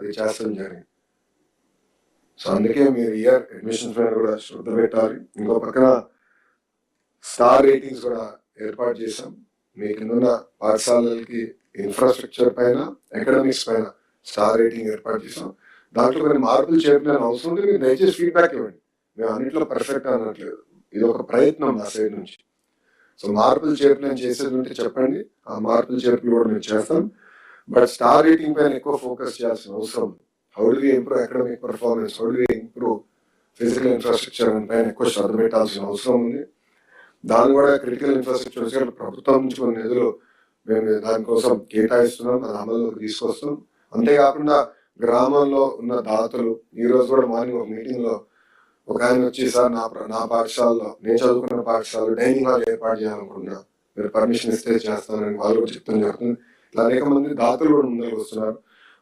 అది చేస్తాం జరిగింది. సో అందుకే మీరు ఇయర్ అడ్మిషన్స్ పైన కూడా శ్రద్ధ పెట్టాలి. ఇంకో పక్కన స్టార్ రేటింగ్స్ కూడా ఏర్పాటు చేశాం. మీ కింద పాఠశాలలకి ఇన్ఫ్రాస్ట్రక్చర్ పైన, అకాడమిక్స్ పైన స్టార్ రేటింగ్ ఏర్పాటు చేసాం. దాంట్లో కొన్ని మార్పులు చేయాలని అవసరం ఉంటే మీరు దయచేసి ఫీడ్బ్యాక్ ఇవ్వండి. మేము అన్నింటిలో పర్ఫెక్ట్ అనట్లేదు, ఇది ఒక ప్రయత్నం నా సైడ్ నుంచి. సో మార్పులు చేర్పులు నేను చేసేది ఉంటే చెప్పండి, ఆ మార్పులు చేర్పులు కూడా మేము చేస్తాం. బట్ స్టార్ రేటింగ్ పైన ఎక్కువ ఫోకస్ చేయాల్సిన అవసరం. How do we improve academic performance, how do we improve physical infrastructure పైన ఎక్కువ శ్రద్ధ పెట్టాల్సిన అవసరం ఉంది. దాన్ని కూడా క్రిటికల్ ఇన్ఫ్రాస్ట్రక్చర్ ప్రభుత్వం నుంచి కొన్ని నిధులు మేము దానికోసం కేటాయిస్తున్నాం, అది అమల్లోకి తీసుకొస్తాం. అంతేకాకుండా గ్రామంలో ఉన్న దాతలు, ఈ రోజు కూడా మార్నింగ్ ఒక మీటింగ్ లో ఒక ఆయన వచ్చి, సార్ నా పాఠశాలలో, నేను చదువుకున్న పాఠశాలలో డైనింగ్ హాల్ ఏర్పాటు చేయాలనుకున్నా, మీరు పర్మిషన్ ఇస్తే చేస్తానని వాళ్ళు కూడా చెప్తాం జరుగుతుంది. ఇలా అనేక మంది దాతలు కూడా ముందుకు వస్తున్నారు.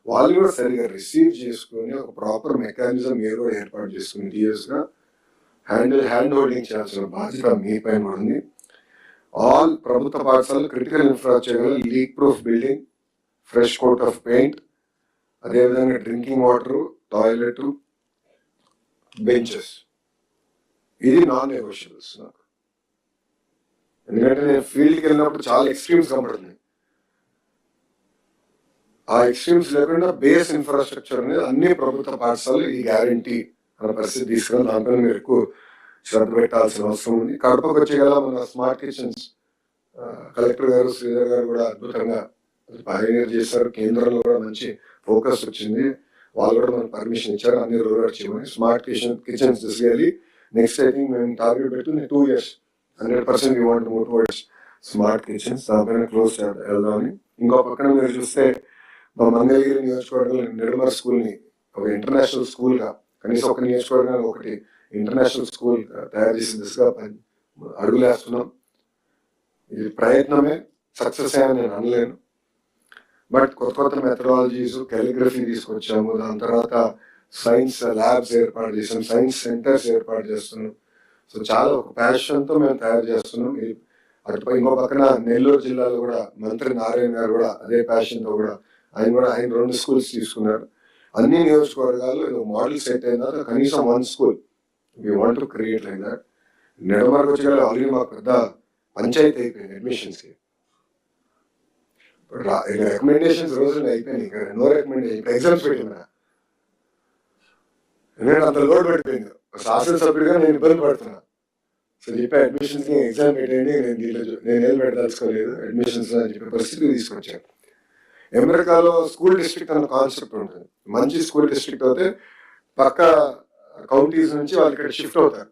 వాళ్ళు కూడా సరిగా రిసీవ్ చేసుకుని ఒక ప్రాపర్ మెకానిజం మీరు కూడా ఏర్పాటు చేసుకుని టీఎస్ గా హ్యాండ్ హోల్డింగ్ చేయాల్సిన బాధ్యత మీ పైన ఉంది. ఆల్ ప్రభుత్వ పాఠశాలలు critical infrastructure, leak proof building, fresh coat of paint, అదేవిధంగా డ్రింకింగ్ వాటర్, టాయిలెట్, బెంచెస్, ఇది నాన్ నెగోషియబుల్స్ నాకు. ఎందుకంటే నేను ఫీల్డ్కి వెళ్ళినప్పుడు చాలా ఎక్స్ట్రీమ్స్ కనబడుతుంది. ఆ ఎక్స్ట్రీమ్స్ లేకుండా బేస్ ఇన్ఫ్రాస్ట్రక్చర్ అనేది అన్ని ప్రభుత్వ పాఠశాలలు ఈ గ్యారంటీ అన్న పరిస్థితి తీసుకుని దాంట్లో మీరు ఎక్కువ శ్రద్ధ పెట్టాల్సిన అవసరం ఉంది. కడపకు వచ్చే కదా మన స్మార్ట్ కిచెన్స్ కలెక్టర్ గారు, శ్రీధర్ గారు కూడా అద్భుతంగా పైనీర్ చేశారు. కేంద్రంలో కూడా మంచి ఫోకస్ వచ్చింది. వాళ్ళు కూడా మనకు పర్మిషన్ ఇచ్చారు అన్ని రూరల్ చేయమని. స్మార్ట్ కిచెన్స్ తీసుకెళ్ళి నెక్స్ట్ ఐ థింక్ మేము టార్గెట్ పెట్టుకుని 2 years 100% you want move towards smart kitchens, దానిపైన క్లోజ్ వెళ్దామని. ఇంకో పక్కన మీరు చూస్తే మా మంగళగిరి నియోజకవర్గంలో నిర్మల్ స్కూల్ని ఒక ఇంటర్నేషనల్ స్కూల్గా, కనీసం ఒక నియోజకవర్గానికి ఒకటి ఇంటర్నేషనల్ స్కూల్ తయారు చేసిన దిశగా అడుగులు వేస్తున్నాం. ఇది ప్రయత్నమే, సక్సెస్ అయ్యని నేను అనలేను. బట్ కొత్త మెథడాలజీస్, కాలిగ్రఫీ తీసుకొచ్చాము. దాని తర్వాత సైన్స్ ల్యాబ్స్ ఏర్పాటు చేసాం, సైన్స్ సెంటర్స్ ఏర్పాటు చేస్తున్నాం. సో చాలా ఒక ప్యాషన్తో మేము తయారు చేస్తున్నాం. అటుపై ఇంకో పక్కన నెల్లూరు జిల్లాలో కూడా మంత్రి నారాయణ గారు కూడా అదే ప్యాషన్తో కూడా ఆయన 2 schools తీసుకున్నారు. అన్ని నియోజకవర్గాల్లో మోడల్ సెట్ అయిన తర్వాత కనీసం 1 school we want to create like that. నెడమర్కి వచ్చి ఆల్రెడీ మాకు పెద్ద పంచాయతీ అయిపోయింది అడ్మిషన్స్కి. రికమెండేషన్స్ రోజులు అయిపోయినాయి, నో రికమెండేషన్. ఇప్పుడు ఎగ్జామ్స్ పెట్టినా ఎందుకంటే అంత లోడ్ పడిపోయింది. శాసనసభ్యుడిగా నేను ఇబ్బంది పడుతున్నా. సో చెప్పే అడ్మిషన్స్కి ఎగ్జామ్ పెట్టేయండి, నేను ఏం పెట్టదలుచుకోలేదు అడ్మిషన్స్ అని చెప్పే పరిస్థితికి తీసుకొచ్చాను. అమెరికాలో స్కూల్ డిస్ట్రిక్ట్ అన్న కాన్సెప్ట్ ఉంటుంది. మంచి స్కూల్ డిస్ట్రిక్ట్ అయితే పక్క కౌంటీస్ నుంచి వాళ్ళు ఇక్కడ షిఫ్ట్ అవుతారు.